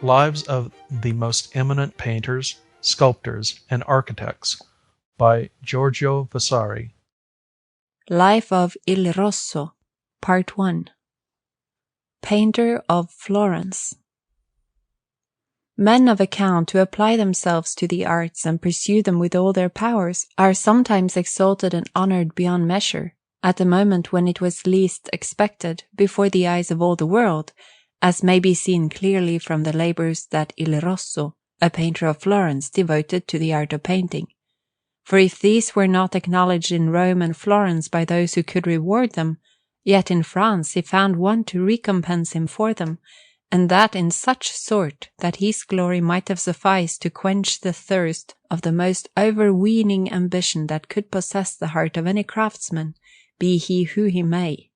Lives of the Most Eminent Painters, Sculptors, and Architects by Giorgio Vasari. Life of Il Rosso, Part 1. Painter of Florence. Men of account who apply themselves to the arts and pursue them with all their powers are sometimes exalted and honored beyond measure, at the moment when it was least expected, before the eyes of all the world, as may be seen clearly from the labours that Il Rosso, a painter of Florence, devoted to the art of painting. For if these were not acknowledged in Rome and Florence by those who could reward them, yet in France he found one to recompense him for them, and that in such sort that his glory might have sufficed to quench the thirst of the most overweening ambition that could possess the heart of any craftsman, be he who he may.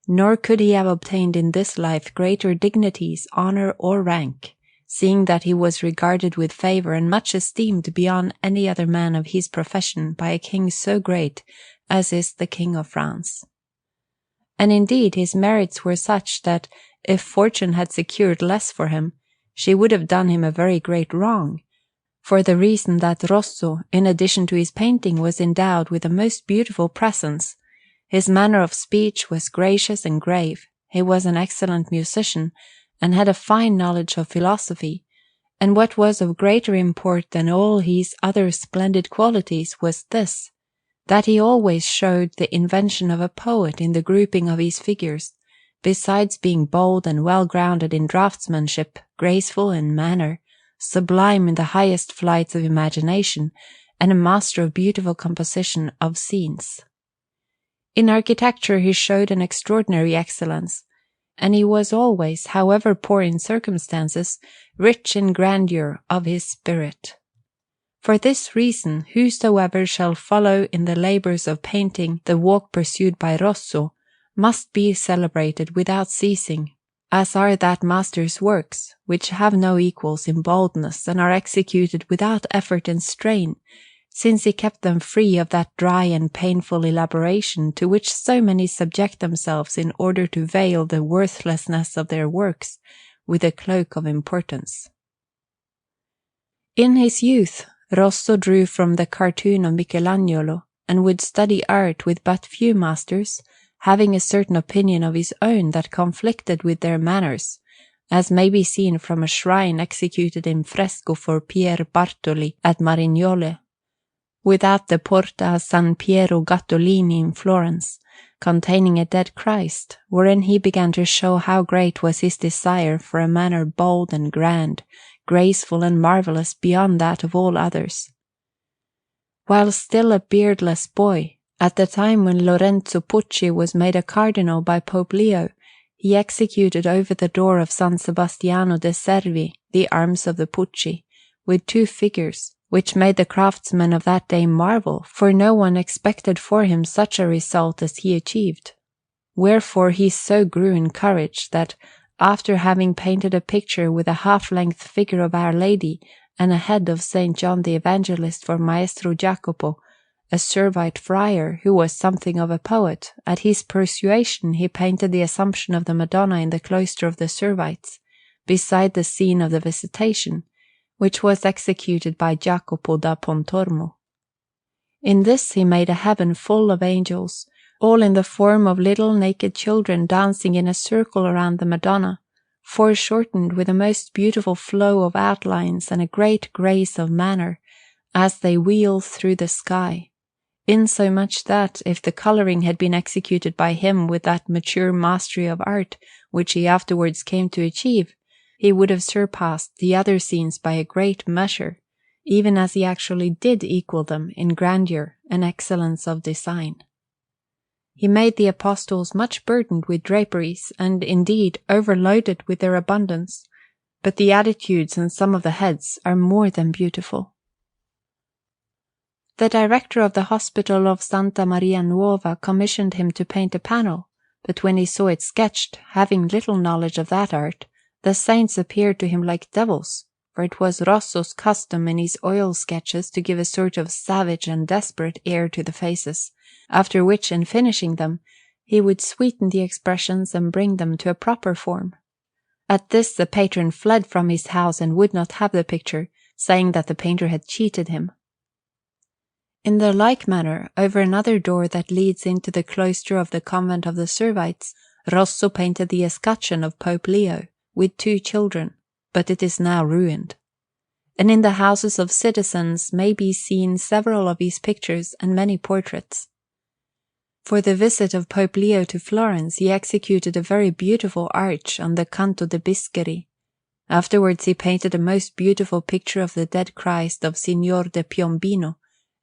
Nor could he have obtained in this life greater dignities, honour, or rank, seeing that he was regarded with favour and much esteemed beyond any other man of his profession by a king so great as is the King of France. And indeed his merits were such that, if fortune had secured less for him, she would have done him a very great wrong, for the reason that Rosso, in addition to his painting, was endowed with a most beautiful presence. His manner of speech was gracious and grave, he was an excellent musician, and had a fine knowledge of philosophy, and what was of greater import than all his other splendid qualities was this, that he always showed the invention of a poet in the grouping of his figures, besides being bold and well grounded in draughtsmanship, graceful in manner, sublime in the highest flights of imagination, and a master of beautiful composition of scenes. In architecture he showed an extraordinary excellence, and he was always, however poor in circumstances, rich in grandeur of his spirit. For this reason, whosoever shall follow in the labours of painting the walk pursued by Rosso must be celebrated without ceasing, as are that master's works, which have no equals in boldness and are executed without effort and strain, since he kept them free of that dry and painful elaboration to which so many subject themselves in order to veil the worthlessness of their works with a cloak of importance. In his youth, Rosso drew from the cartoon of Michelangelo, and would study art with but few masters, having a certain opinion of his own that conflicted with their manners, as may be seen from a shrine executed in fresco for Pier Bartoli at Marignole, without the Porta San Piero Gattolini in Florence, containing a dead Christ, wherein he began to show how great was his desire for a manner bold and grand, graceful and marvellous beyond that of all others. While still a beardless boy, at the time when Lorenzo Pucci was made a cardinal by Pope Leo, he executed over the door of San Sebastiano de Servi the arms of the Pucci, with two figures, which made the craftsmen of that day marvel, for no one expected for him such a result as he achieved. Wherefore he so grew in courage that, after having painted a picture with a half-length figure of Our Lady and a head of St. John the Evangelist for Maestro Jacopo, a Servite friar who was something of a poet, at his persuasion he painted the Assumption of the Madonna in the cloister of the Servites, beside the scene of the Visitation, which was executed by Jacopo da Pontormo. In this he made a heaven full of angels, all in the form of little naked children dancing in a circle around the Madonna, foreshortened with a most beautiful flow of outlines and a great grace of manner, as they wheel through the sky, insomuch that, if the colouring had been executed by him with that mature mastery of art which he afterwards came to achieve, he would have surpassed the other scenes by a great measure, even as he actually did equal them in grandeur and excellence of design. He made the apostles much burdened with draperies, and, indeed, overloaded with their abundance, but the attitudes and some of the heads are more than beautiful. The director of the hospital of Santa Maria Nuova commissioned him to paint a panel, but when he saw it sketched, having little knowledge of that art, the saints appeared to him like devils, for it was Rosso's custom in his oil sketches to give a sort of savage and desperate air to the faces, after which, in finishing them, he would sweeten the expressions and bring them to a proper form. At this the patron fled from his house and would not have the picture, saying that the painter had cheated him. In the like manner, over another door that leads into the cloister of the convent of the Servites, Rosso painted the escutcheon of Pope Leo, with 2 children, but it is now ruined. And in the houses of citizens may be seen several of his pictures and many portraits. For the visit of Pope Leo to Florence, he executed a very beautiful arch on the Canto de' Bischeri. Afterwards he painted a most beautiful picture of the dead Christ of Signor de Piombino,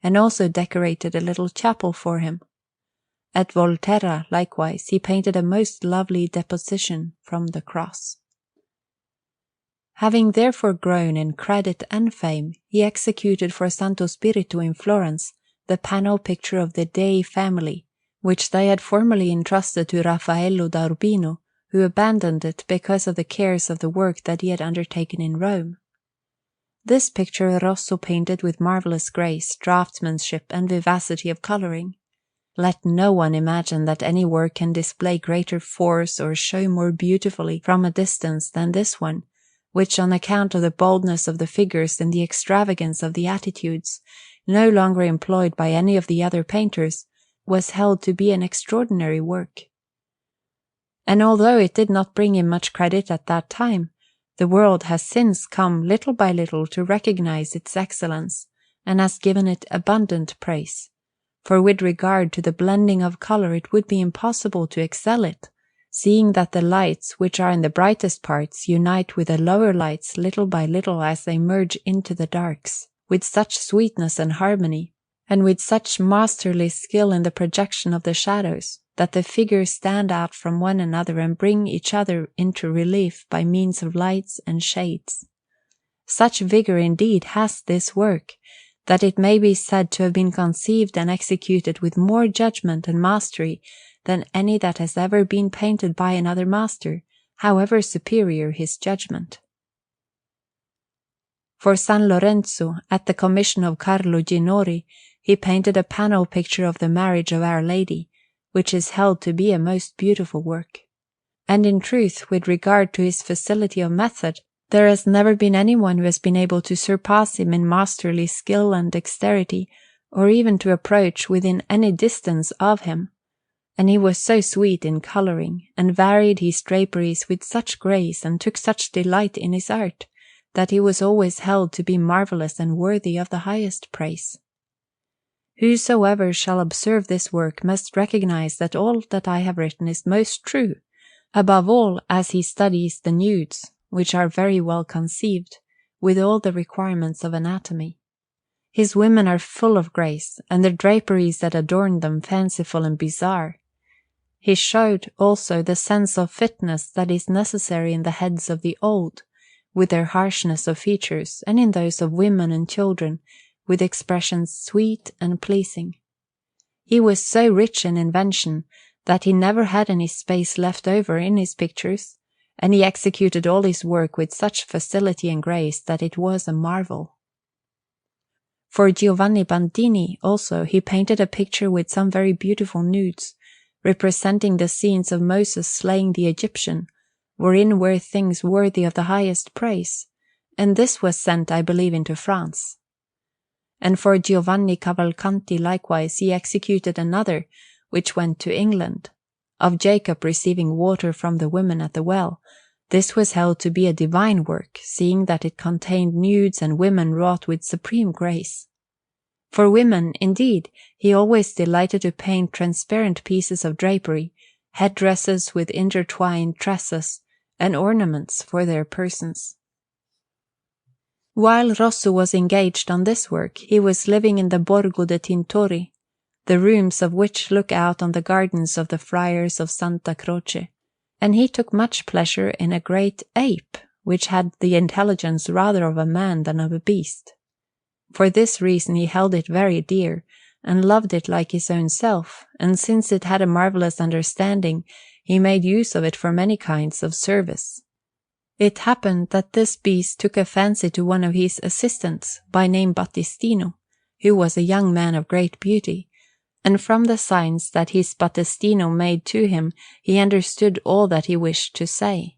and also decorated a little chapel for him. At Volterra, likewise, he painted a most lovely Deposition from the cross. Having therefore grown in credit and fame, he executed for Santo Spirito in Florence the panel picture of the Dei family, which they had formerly entrusted to Raffaello da Urbino, who abandoned it because of the cares of the work that he had undertaken in Rome. This picture Rosso painted with marvellous grace, draftsmanship, and vivacity of colouring. Let no one imagine that any work can display greater force or show more beautifully from a distance than this one, which, on account of the boldness of the figures and the extravagance of the attitudes, no longer employed by any of the other painters, was held to be an extraordinary work. And although it did not bring him much credit at that time, the world has since come little by little to recognize its excellence, and has given it abundant praise. For with regard to the blending of colour it would be impossible to excel it, seeing that the lights which are in the brightest parts unite with the lower lights little by little as they merge into the darks, with such sweetness and harmony, and with such masterly skill in the projection of the shadows, that the figures stand out from one another and bring each other into relief by means of lights and shades. Such vigour indeed has this work, that it may be said to have been conceived and executed with more judgment and mastery than any that has ever been painted by another master, however superior his judgment. For San Lorenzo, at the commission of Carlo Ginori, he painted a panel picture of the marriage of Our Lady, which is held to be a most beautiful work. And in truth, with regard to his facility of method, there has never been anyone who has been able to surpass him in masterly skill and dexterity, or even to approach within any distance of him. And he was so sweet in colouring, and varied his draperies with such grace, and took such delight in his art, that he was always held to be marvellous and worthy of the highest praise. Whosoever shall observe this work must recognize that all that I have written is most true, above all as he studies the nudes, which are very well conceived, with all the requirements of anatomy. His women are full of grace, and the draperies that adorn them fanciful and bizarre. He showed also the sense of fitness that is necessary in the heads of the old, with their harshness of features, and in those of women and children, with expressions sweet and pleasing. He was so rich in invention that he never had any space left over in his pictures, and he executed all his work with such facility and grace that it was a marvel. For Giovanni Bandini also he painted a picture with some very beautiful nudes, representing the scenes of Moses slaying the Egyptian, wherein were things worthy of the highest praise, and this was sent, I believe, into France. And for Giovanni Cavalcanti likewise he executed another, which went to England, of Jacob receiving water from the women at the well. This was held to be a divine work, seeing that it contained nudes and women wrought with supreme grace. For women, indeed, he always delighted to paint transparent pieces of drapery, headdresses with intertwined tresses, and ornaments for their persons. While Rosso was engaged on this work, he was living in the Borgo de Tintori, the rooms of which look out on the gardens of the Friars of Santa Croce, and he took much pleasure in a great ape, which had the intelligence rather of a man than of a beast. For this reason he held it very dear, and loved it like his own self, and since it had a marvellous understanding, he made use of it for many kinds of service. It happened that this beast took a fancy to one of his assistants, by name Battistino, who was a young man of great beauty, and from the signs that his Battistino made to him he understood all that he wished to say.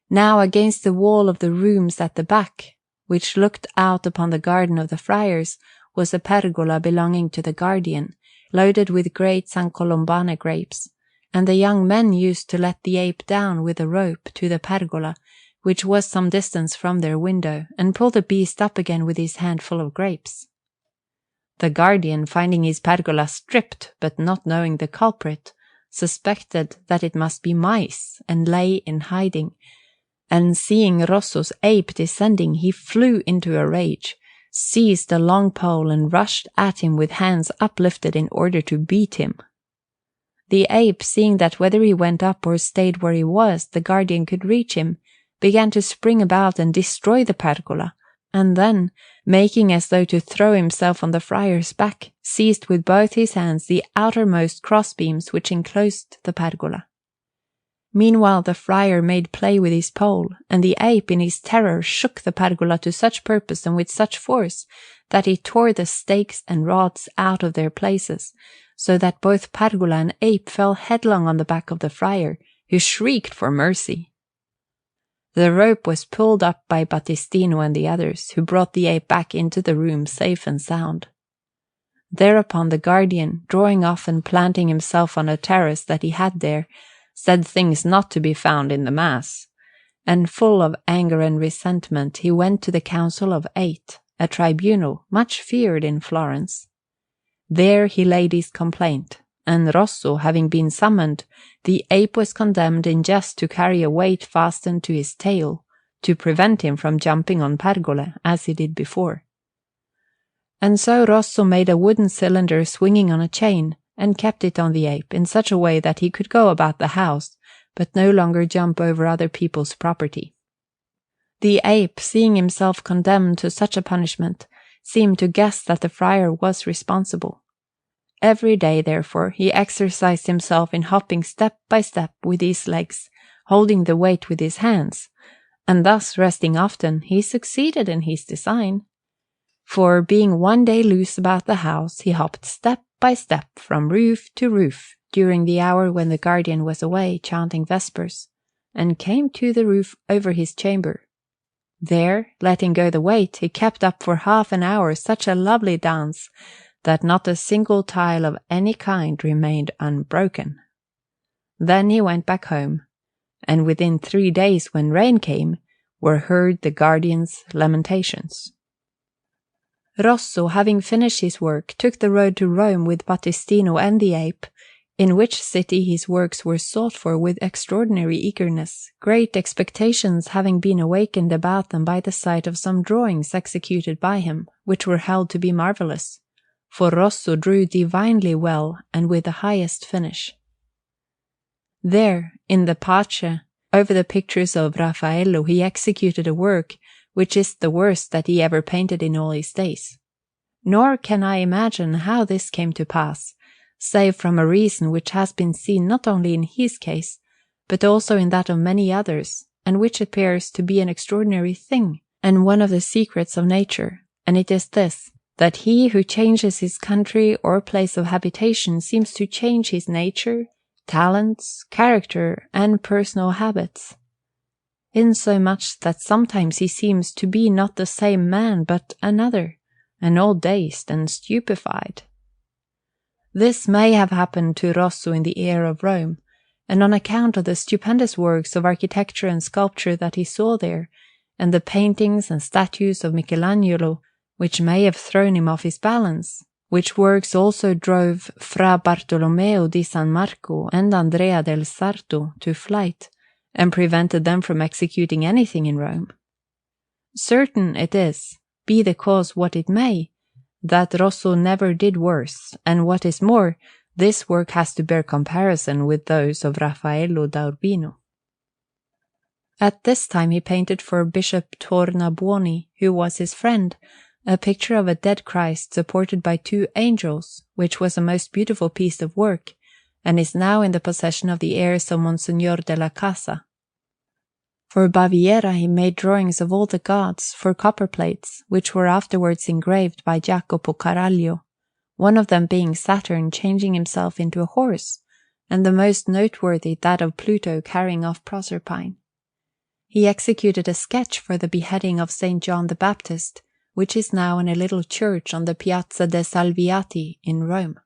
Now against the wall of the rooms at the back, which looked out upon the garden of the friars, was a pergola belonging to the guardian, loaded with great San Colombane grapes, and the young men used to let the ape down with a rope to the pergola, which was some distance from their window, and pull the beast up again with his hand full of grapes. The guardian, finding his pergola stripped, but not knowing the culprit, suspected that it must be mice, and lay in hiding, and seeing Rosso's ape descending, he flew into a rage, seized a long pole, and rushed at him with hands uplifted in order to beat him. The ape, seeing that whether he went up or stayed where he was, the guardian could reach him, began to spring about and destroy the pergola, and then, making as though to throw himself on the friar's back, seized with both his hands the outermost crossbeams which enclosed the pergola. Meanwhile the friar made play with his pole, and the ape in his terror shook the pergola to such purpose and with such force that he tore the stakes and rods out of their places, so that both pergola and ape fell headlong on the back of the friar, who shrieked for mercy. The rope was pulled up by Battistino and the others, who brought the ape back into the room safe and sound. Thereupon the guardian, drawing off and planting himself on a terrace that he had there, said things not to be found in the Mass, and full of anger and resentment he went to the Council of Eight, a tribunal much feared in Florence. There he laid his complaint, and Rosso having been summoned, the ape was condemned in jest to carry a weight fastened to his tail, to prevent him from jumping on pergola, as he did before. And so Rosso made a wooden cylinder swinging on a chain, and kept it on the ape in such a way that he could go about the house, but no longer jump over other people's property. The ape, seeing himself condemned to such a punishment, seemed to guess that the friar was responsible. Every day, therefore, he exercised himself in hopping step by step with his legs, holding the weight with his hands, and thus resting often, he succeeded in his design. For, being one day loose about the house, he hopped step by step from roof to roof during the hour when the guardian was away chanting vespers, and came to the roof over his chamber. There, letting go the weight, he kept up for half an hour such a lovely dance that not a single tile of any kind remained unbroken. Then he went back home, and within 3 days, when rain came, were heard the guardian's lamentations. Rosso, having finished his work, took the road to Rome with Battistino and the ape, in which city his works were sought for with extraordinary eagerness, great expectations having been awakened about them by the sight of some drawings executed by him, which were held to be marvellous. For Rosso drew divinely well and with the highest finish. There, in the Pace, over the pictures of Raffaello, he executed a work which is the worst that he ever painted in all his days. Nor can I imagine how this came to pass, save from a reason which has been seen not only in his case, but also in that of many others, and which appears to be an extraordinary thing, and one of the secrets of nature, and it is this, that he who changes his country or place of habitation seems to change his nature, talents, character, and personal habits, insomuch that sometimes he seems to be not the same man but another, and all dazed and stupefied. This may have happened to Rosso in the air of Rome, and on account of the stupendous works of architecture and sculpture that he saw there, and the paintings and statues of Michelangelo, which may have thrown him off his balance, which works also drove Fra Bartolomeo di San Marco and Andrea del Sarto to flight, and prevented them from executing anything in Rome. Certain it is, be the cause what it may, that Rosso never did worse, and what is more, this work has to bear comparison with those of Raffaello da Urbino. At this time he painted for Bishop Tornabuoni, who was his friend, a picture of a dead Christ supported by 2 angels, which was a most beautiful piece of work, and is now in the possession of the heirs of Monsignor de la Casa. For Baviera he made drawings of all the gods for copper plates, which were afterwards engraved by Jacopo Caraglio, one of them being Saturn changing himself into a horse, and the most noteworthy that of Pluto carrying off Proserpine. he executed a sketch for the beheading of St. John the Baptist, which is now in a little church on the Piazza de' Salviati in Rome.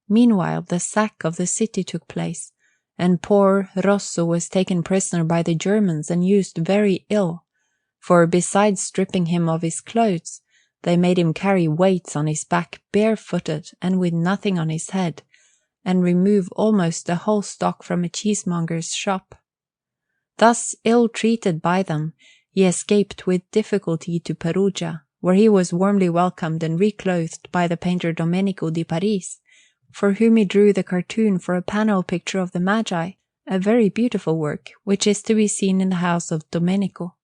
Meanwhile, the sack of the city took place, and poor Rosso was taken prisoner by the Germans and used very ill, for besides stripping him of his clothes, they made him carry weights on his back barefooted and with nothing on his head, and remove almost the whole stock from a cheesemonger's shop. Thus ill-treated by them, he escaped with difficulty to Perugia, where he was warmly welcomed and reclothed by the painter Domenico di Paris, for whom he drew the cartoon for a panel picture of the Magi, a very beautiful work, which is to be seen in the house of Domenico.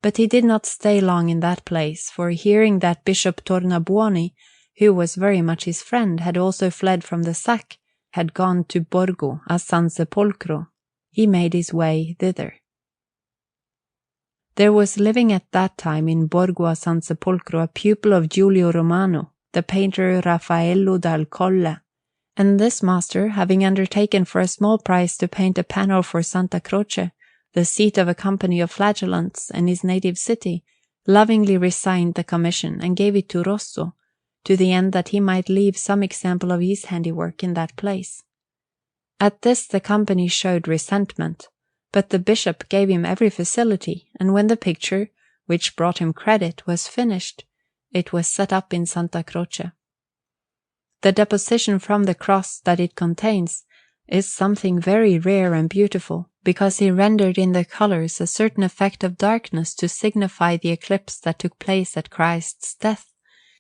But he did not stay long in that place, for hearing that Bishop Tornabuoni, who was very much his friend, had also fled from the sack, had gone to Borgo a San Sepolcro, he made his way thither. There was living at that time in Borgo a San Sepolcro a pupil of Giulio Romano, the painter Raffaello dal Colle, and this master, having undertaken for a small price to paint a panel for Santa Croce, the seat of a company of flagellants in his native city, lovingly resigned the commission and gave it to Rosso, to the end that he might leave some example of his handiwork in that place. At this the company showed resentment, but the bishop gave him every facility, and when the picture, which brought him credit, was finished, it was set up in Santa Croce. The deposition from the cross that it contains is something very rare and beautiful, because he rendered in the colours a certain effect of darkness to signify the eclipse that took place at Christ's death,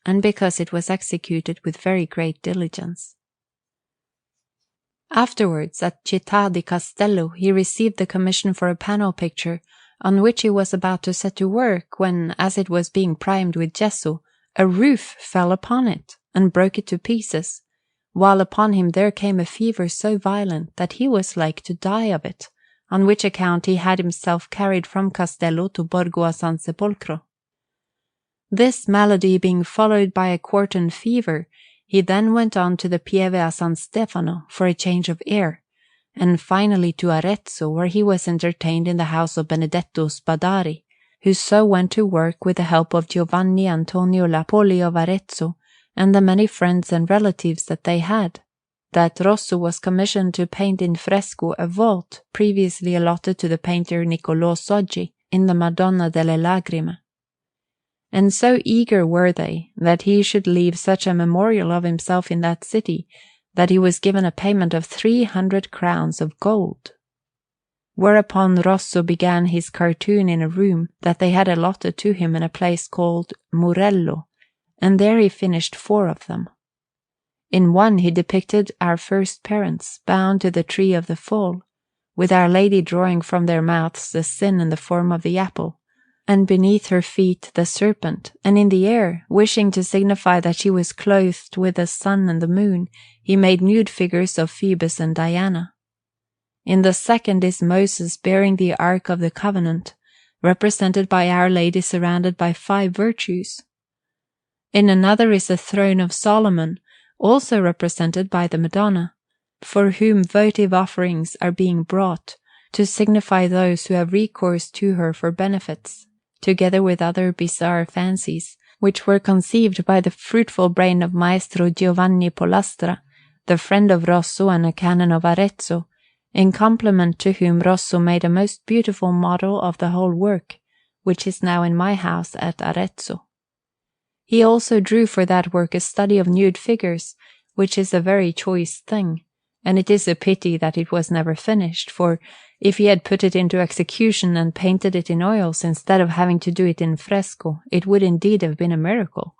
and because it was executed with very great diligence. Afterwards, at Città di Castello, he received the commission for a panel picture, on which he was about to set to work, when, as it was being primed with gesso, a roof fell upon it, and broke it to pieces, while upon him there came a fever so violent that he was like to die of it, on which account he had himself carried from Castello to Borgo a San Sepolcro. This malady being followed by a quartan fever, he then went on to the Pieve a San Stefano for a change of air, and finally to Arezzo, where he was entertained in the house of Benedetto Spadari, who so went to work with the help of Giovanni Antonio Lapoli of Arezzo and the many friends and relatives that they had, that Rosso was commissioned to paint in fresco a vault previously allotted to the painter Niccolò Soggi in the Madonna delle Lagrime. And so eager were they that he should leave such a memorial of himself in that city, that he was given a payment of 300 crowns of gold. Whereupon Rosso began his cartoon in a room that they had allotted to him in a place called Murello, and there he finished 4 of them. In one he depicted our first parents bound to the tree of the fall, with Our Lady drawing from their mouths the sin in the form of the apple, and beneath her feet the serpent, and in the air, wishing to signify that she was clothed with the sun and the moon, he made nude figures of Phoebus and Diana. In the second is Moses bearing the Ark of the Covenant, represented by Our Lady surrounded by 5 virtues. In another is the throne of Solomon, also represented by the Madonna, for whom votive offerings are being brought, to signify those who have recourse to her for benefits, together with other bizarre fancies, which were conceived by the fruitful brain of Maestro Giovanni Polastra, the friend of Rosso and a canon of Arezzo, in compliment to whom Rosso made a most beautiful model of the whole work, which is now in my house at Arezzo. He also drew for that work a study of nude figures, which is a very choice thing, and it is a pity that it was never finished, for if he had put it into execution and painted it in oils instead of having to do it in fresco, it would indeed have been a miracle.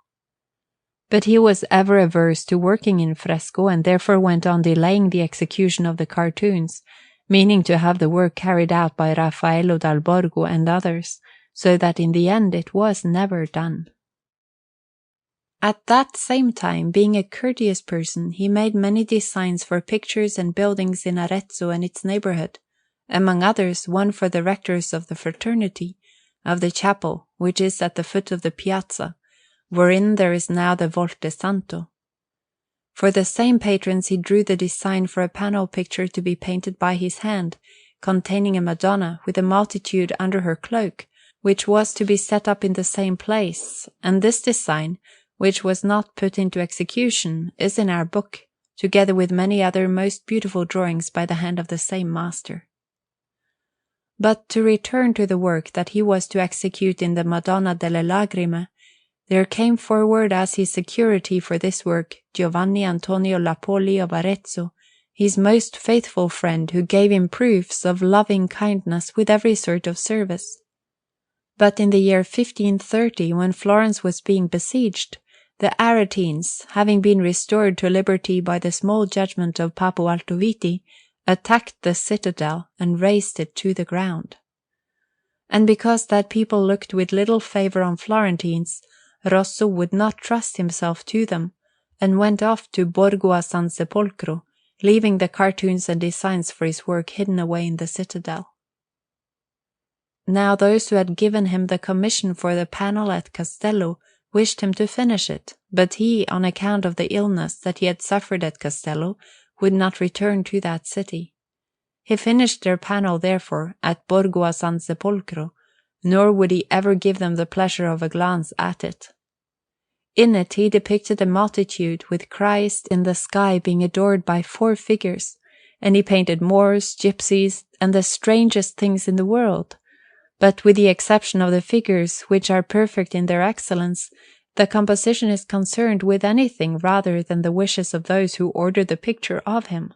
But he was ever averse to working in fresco, and therefore went on delaying the execution of the cartoons, meaning to have the work carried out by Raffaello dal Borgo and others, so that in the end it was never done. At that same time, being a courteous person, he made many designs for pictures and buildings in Arezzo and its neighbourhood, among others one for the rectors of the fraternity, of the chapel, which is at the foot of the piazza, wherein there is now the Volte Santo. For the same patrons he drew the design for a panel picture to be painted by his hand, containing a Madonna with a multitude under her cloak, which was to be set up in the same place, and this design, which was not put into execution, is in our book, together with many other most beautiful drawings by the hand of the same master. But to return to the work that he was to execute in the Madonna delle Lagrime, there came forward as his security for this work Giovanni Antonio Lapoli of Arezzo, his most faithful friend, who gave him proofs of loving kindness with every sort of service. But in the year 1530, when Florence was being besieged, the Aretines, having been restored to liberty by the small judgment of Papo Altoviti, attacked the citadel and razed it to the ground. And because that people looked with little favour on Florentines, Rosso would not trust himself to them, and went off to Borgo a San Sepolcro, leaving the cartoons and designs for his work hidden away in the citadel. Now those who had given him the commission for the panel at Castello wished him to finish it, but he, on account of the illness that he had suffered at Castello, would not return to that city. He finished their panel, therefore, at Borgo a San Sepolcro, nor would he ever give them the pleasure of a glance at it. In it he depicted a multitude with Christ in the sky being adored by 4 figures, and he painted Moors, gypsies, and the strangest things in the world. But with the exception of the figures, which are perfect in their excellence, the composition is concerned with anything rather than the wishes of those who ordered the picture of him.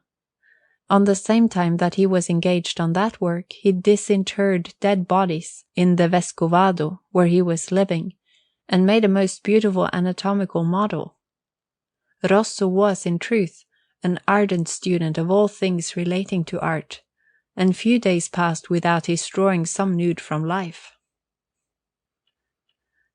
On the same time that he was engaged on that work, he disinterred dead bodies in the Vescovado, where he was living, and made a most beautiful anatomical model. Rosso was, in truth, an ardent student of all things relating to art, and few days passed without his drawing some nude from life.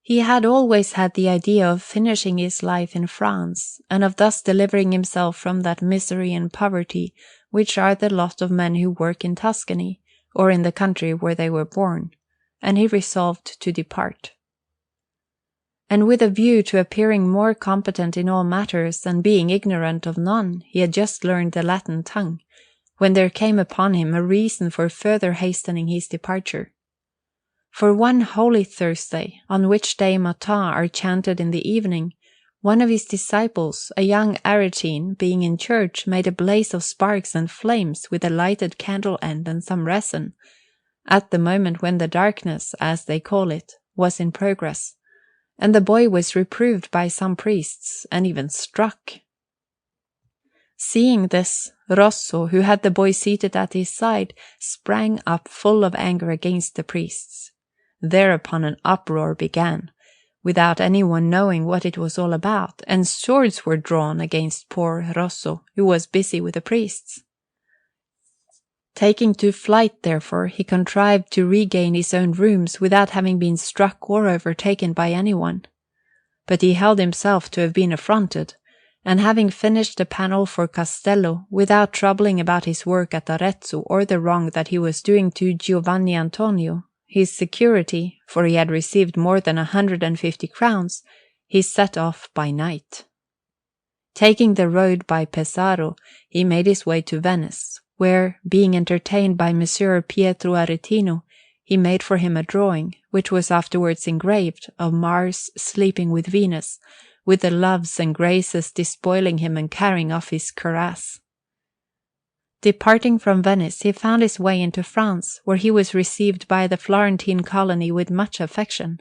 He had always had the idea of finishing his life in France, and of thus delivering himself from that misery and poverty which are the lot of men who work in Tuscany, or in the country where they were born, and he resolved to depart. And with a view to appearing more competent in all matters, and being ignorant of none, he had just learned the Latin tongue, when there came upon him a reason for further hastening his departure. For one Holy Thursday, on which day matins are chanted in the evening, one of his disciples, a young Aretine, being in church, made a blaze of sparks and flames with a lighted candle end and some resin, at the moment when the darkness, as they call it, was in progress, and the boy was reproved by some priests, and even struck. Seeing this, Rosso, who had the boy seated at his side, sprang up full of anger against the priests. Thereupon an uproar began, without anyone knowing what it was all about, and swords were drawn against poor Rosso, who was busy with the priests. Taking to flight, therefore, he contrived to regain his own rooms without having been struck or overtaken by anyone. But he held himself to have been affronted, and having finished the panel for Castello, without troubling about his work at Arezzo or the wrong that he was doing to Giovanni Antonio, his security, for he had received more than 150 crowns, he set off by night. Taking the road by Pesaro, he made his way to Venice, where, being entertained by Messer Pietro Aretino, he made for him a drawing, which was afterwards engraved, of Mars sleeping with Venus, with the loves and graces despoiling him and carrying off his cuirass. Departing from Venice, he found his way into France, where he was received by the Florentine colony with much affection.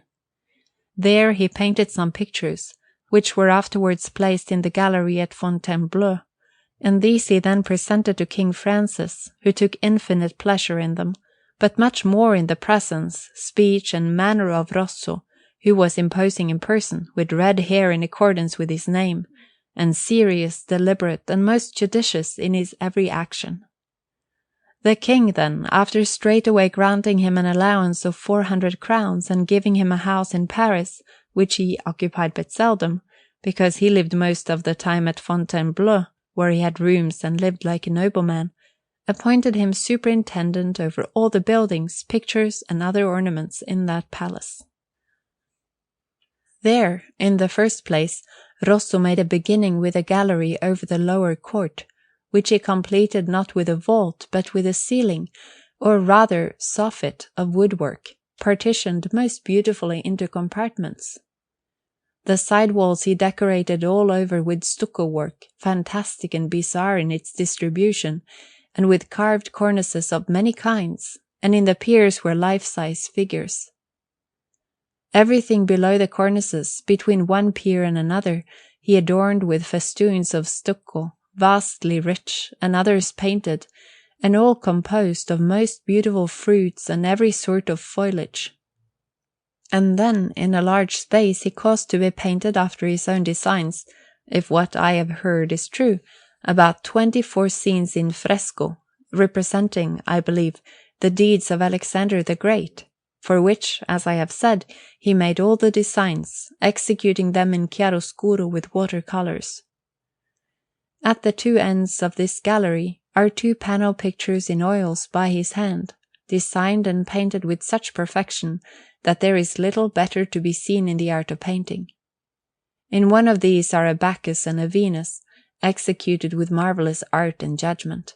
There he painted some pictures, which were afterwards placed in the gallery at Fontainebleau, and these he then presented to King Francis, who took infinite pleasure in them, but much more in the presence, speech, and manner of Rosso, who was imposing in person, with red hair in accordance with his name, and serious, deliberate, and most judicious in his every action. The king then, after straightway granting him an allowance of 400 crowns, and giving him a house in Paris, which he occupied but seldom, because he lived most of the time at Fontainebleau, where he had rooms and lived like a nobleman, appointed him superintendent over all the buildings, pictures, and other ornaments in that palace. There, in the first place, Rosso made a beginning with a gallery over the lower court, which he completed not with a vault, but with a ceiling, or rather soffit of woodwork, partitioned most beautifully into compartments. The side walls he decorated all over with stucco work, fantastic and bizarre in its distribution, and with carved cornices of many kinds, and in the piers were life-size figures. Everything below the cornices, between one pier and another, he adorned with festoons of stucco, vastly rich, and others painted, and all composed of most beautiful fruits and every sort of foliage. And then, in a large space, he caused to be painted after his own designs, if what I have heard is true, about 24 scenes in fresco, representing, I believe, the deeds of Alexander the Great, for which, as I have said, he made all the designs, executing them in chiaroscuro with water-colours. At the two ends of this gallery are 2 panel pictures in oils by his hand, designed and painted with such perfection that there is little better to be seen in the art of painting. In one of these are a Bacchus and a Venus, executed with marvellous art and judgment.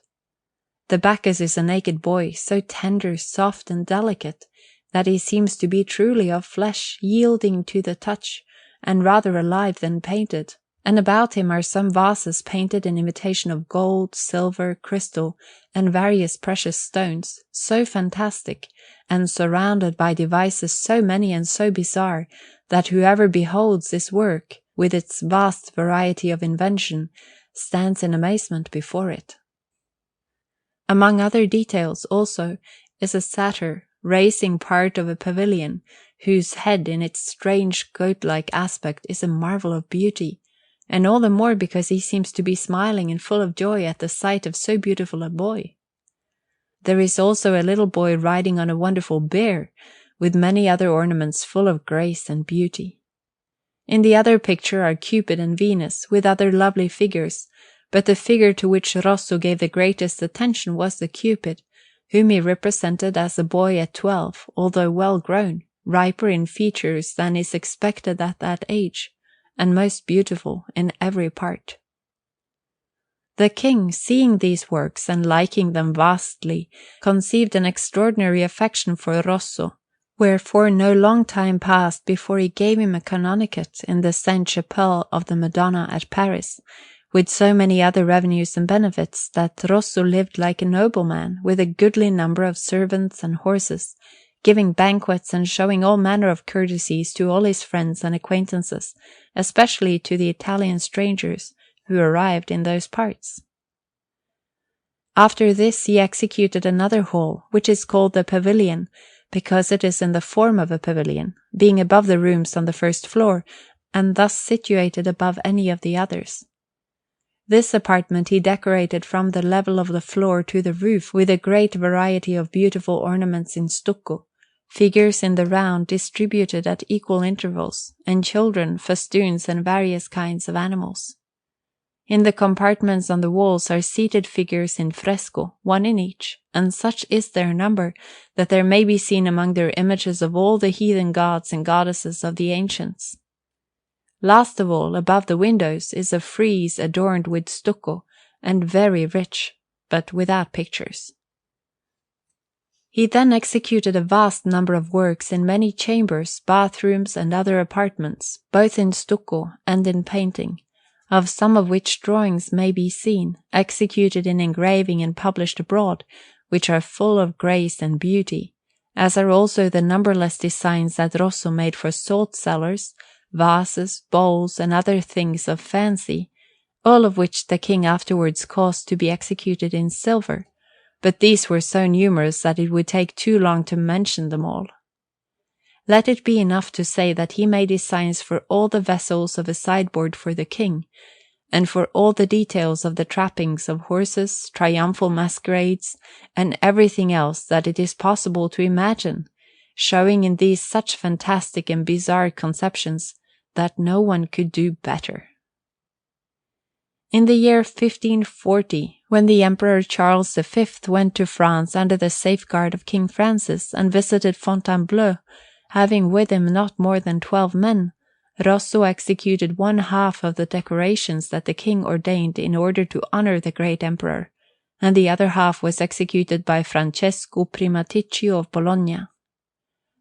The Bacchus is a naked boy, so tender, soft, and delicate, that he seems to be truly of flesh, yielding to the touch, and rather alive than painted, and about him are some vases painted in imitation of gold, silver, crystal, and various precious stones, so fantastic, and surrounded by devices so many and so bizarre, that whoever beholds this work, with its vast variety of invention, stands in amazement before it. Among other details, also, is a satyr raising part of a pavilion, whose head in its strange goat-like aspect is a marvel of beauty, and all the more because he seems to be smiling and full of joy at the sight of so beautiful a boy. There is also a little boy riding on a wonderful bear, with many other ornaments full of grace and beauty. In the other picture are Cupid and Venus, with other lovely figures, but the figure to which Rosso gave the greatest attention was the Cupid, whom he represented as a boy at 12, although well grown, riper in features than is expected at that age, and most beautiful in every part. The king, seeing these works and liking them vastly, conceived an extraordinary affection for Rosso, wherefore no long time passed before he gave him a canonicate in the Sainte-Chapelle of the Madonna at Paris, with so many other revenues and benefits, that Rosso lived like a nobleman, with a goodly number of servants and horses, giving banquets and showing all manner of courtesies to all his friends and acquaintances, especially to the Italian strangers who arrived in those parts. After this he executed another hall, which is called the Pavilion, because it is in the form of a pavilion, being above the rooms on the first floor, and thus situated above any of the others. This apartment he decorated from the level of the floor to the roof with a great variety of beautiful ornaments in stucco, figures in the round distributed at equal intervals, and children, festoons, and various kinds of animals. In the compartments on the walls are seated figures in fresco, 1 in each, and such is their number that there may be seen among their images of all the heathen gods and goddesses of the ancients. Last of all, above the windows, is a frieze adorned with stucco, and very rich, but without pictures. He then executed a vast number of works in many chambers, bathrooms, and other apartments, both in stucco and in painting, of some of which drawings may be seen, executed in engraving and published abroad, which are full of grace and beauty, as are also the numberless designs that Rosso made for salt cellars, vases, bowls, and other things of fancy, all of which the king afterwards caused to be executed in silver, but these were so numerous that it would take too long to mention them all. Let it be enough to say that he made designs for all the vessels of a sideboard for the king, and for all the details of the trappings of horses, triumphal masquerades, and everything else that it is possible to imagine, showing in these such fantastic and bizarre conceptions that no one could do better. In the year 1540, when the Emperor Charles V went to France under the safeguard of King Francis and visited Fontainebleau, having with him not more than 12 men, Rosso executed 1/2 of the decorations that the king ordained in order to honour the great emperor, and the other half was executed by Francesco Primaticcio of Bologna.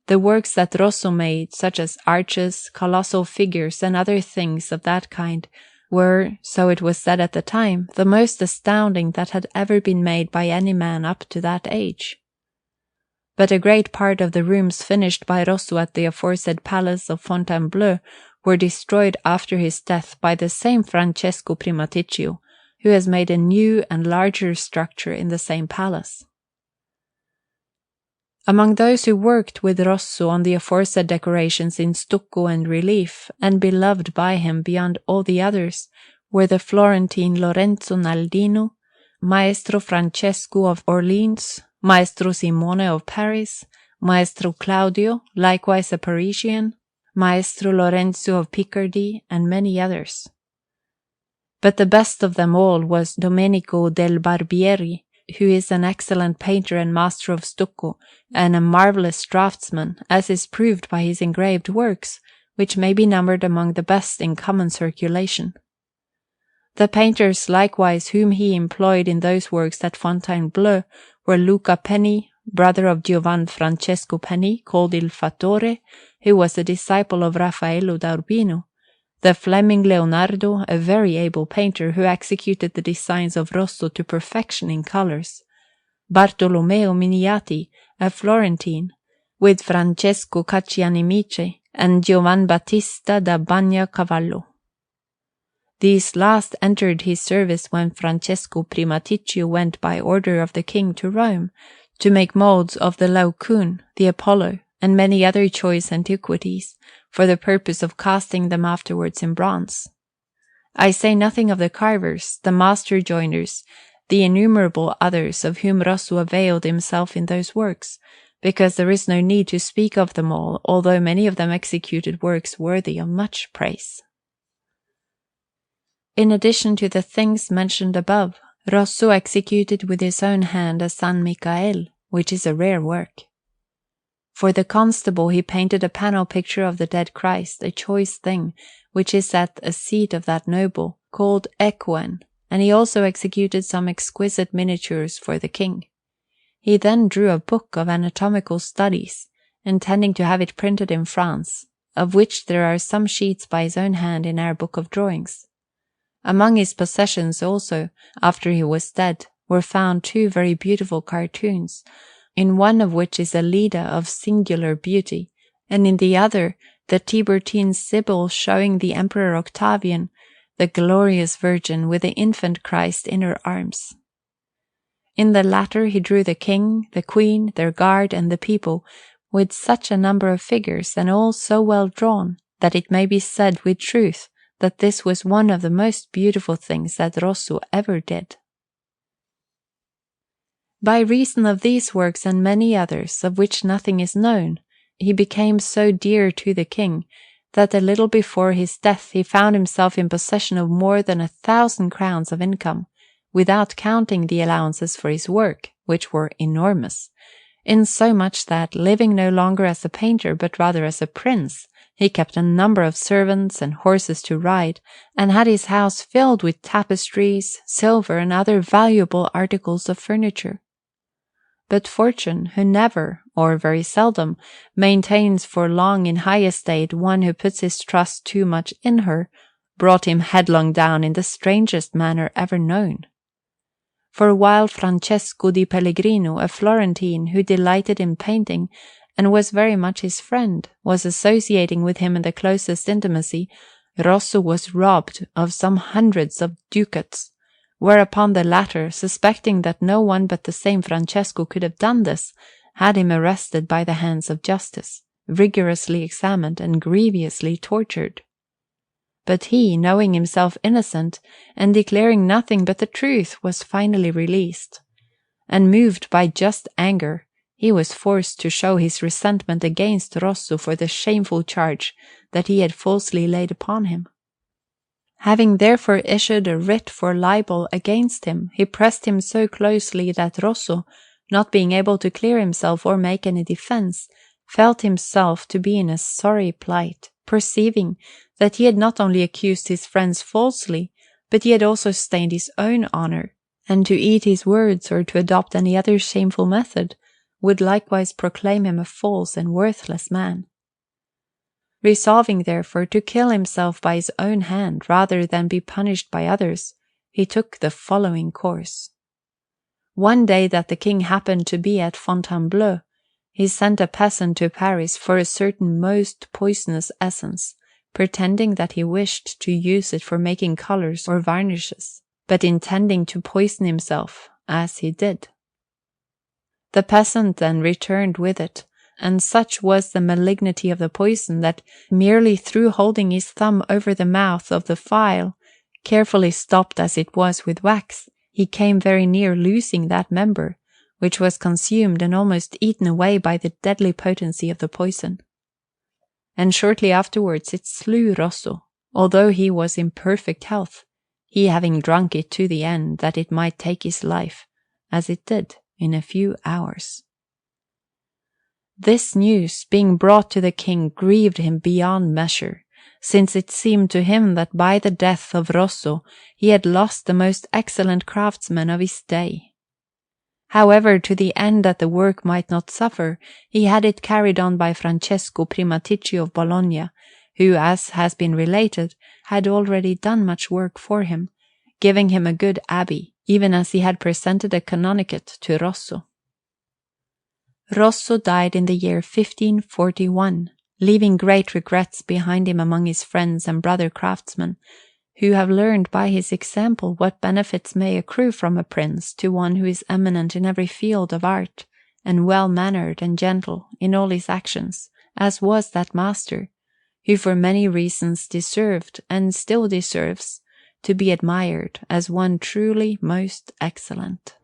The works that Rosso made, such as arches, colossal figures, and other things of that kind, were, so it was said at the time, the most astounding that had ever been made by any man up to that age. But a great part of the rooms finished by Rosso at the aforesaid palace of Fontainebleau were destroyed after his death by the same Francesco Primaticcio, who has made a new and larger structure in the same palace. Among those who worked with Rosso on the aforesaid decorations in stucco and relief, and beloved by him beyond all the others, were the Florentine Lorenzo Naldino, Maestro Francesco of Orleans, Maestro Simone of Paris, Maestro Claudio, likewise a Parisian, Maestro Lorenzo of Picardy, and many others. But the best of them all was Domenico del Barbieri, who is an excellent painter and master of stucco, and a marvellous draftsman, as is proved by his engraved works, which may be numbered among the best in common circulation. The painters likewise whom he employed in those works at Fontainebleau were Luca Penni, brother of Giovan Francesco Penni, called Il Fattore, who was a disciple of Raffaello da Urbino, the Fleming Leonardo, a very able painter who executed the designs of Rosso to perfection in colours, Bartolomeo Miniati, a Florentine, with Francesco Caccianimice, and Giovanni Battista da Bagnacavallo. These last entered his service when Francesco Primaticcio went by order of the king to Rome, to make moulds of the Laocoon, the Apollo, and many other choice antiquities, for the purpose of casting them afterwards in bronze. I say nothing of the carvers, the master joiners, the innumerable others of whom Rosso availed himself in those works, because there is no need to speak of them all, although many of them executed works worthy of much praise. In addition to the things mentioned above, Rosso executed with his own hand a San Michael, which is a rare work. For the constable he painted a panel picture of the dead Christ, a choice thing, which is at a seat of that noble, called Equen, and he also executed some exquisite miniatures for the king. He then drew a book of anatomical studies, intending to have it printed in France, of which there are some sheets by his own hand in our book of drawings. Among his possessions also, after he was dead, were found 2 very beautiful cartoons, in one of which is a Leda of singular beauty, and in the other the Tiburtine Sibyl showing the Emperor Octavian, the glorious Virgin with the infant Christ in her arms. In the latter he drew the king, the queen, their guard, and the people, with such a number of figures, and all so well drawn, that it may be said with truth that this was one of the most beautiful things that Rosso ever did. By reason of these works and many others, of which nothing is known, he became so dear to the king, that a little before his death he found himself in possession of more than 1,000 crowns of income, without counting the allowances for his work, which were enormous, insomuch that, living no longer as a painter but rather as a prince, he kept a number of servants and horses to ride, and had his house filled with tapestries, silver, and other valuable articles of furniture. But fortune, who never, or very seldom, maintains for long in high estate one who puts his trust too much in her, brought him headlong down in the strangest manner ever known. For while Francesco di Pellegrino, a Florentine who delighted in painting, and was very much his friend, was associating with him in the closest intimacy, Rosso was robbed of some hundreds of ducats, whereupon the latter, suspecting that no one but the same Francesco could have done this, had him arrested by the hands of justice, rigorously examined, and grievously tortured. But he, knowing himself innocent, and declaring nothing but the truth, was finally released, and moved by just anger, he was forced to show his resentment against Rosso for the shameful charge that he had falsely laid upon him. Having therefore issued a writ for libel against him, he pressed him so closely that Rosso, not being able to clear himself or make any defence, felt himself to be in a sorry plight, perceiving that he had not only accused his friends falsely, but he had also stained his own honour, and to eat his words or to adopt any other shameful method would likewise proclaim him a false and worthless man. Resolving, therefore, to kill himself by his own hand rather than be punished by others, he took the following course. One day that the king happened to be at Fontainebleau, he sent a peasant to Paris for a certain most poisonous essence, pretending that he wished to use it for making colours or varnishes, but intending to poison himself, as he did. The peasant then returned with it, and such was the malignity of the poison that merely through holding his thumb over the mouth of the phial, carefully stopped as it was with wax, he came very near losing that member, which was consumed and almost eaten away by the deadly potency of the poison. And shortly afterwards it slew Rosso, although he was in perfect health, he having drunk it to the end that it might take his life, as it did in a few hours. This news, being brought to the king, grieved him beyond measure, since it seemed to him that by the death of Rosso he had lost the most excellent craftsman of his day. However, to the end that the work might not suffer, he had it carried on by Francesco Primaticcio of Bologna, who, as has been related, had already done much work for him, giving him a good abbey, even as he had presented a canonicate to Rosso. Rosso died in the year 1541, leaving great regrets behind him among his friends and brother craftsmen, who have learned by his example what benefits may accrue from a prince to one who is eminent in every field of art, and well-mannered and gentle in all his actions, as was that master, who for many reasons deserved, and still deserves, to be admired as one truly most excellent.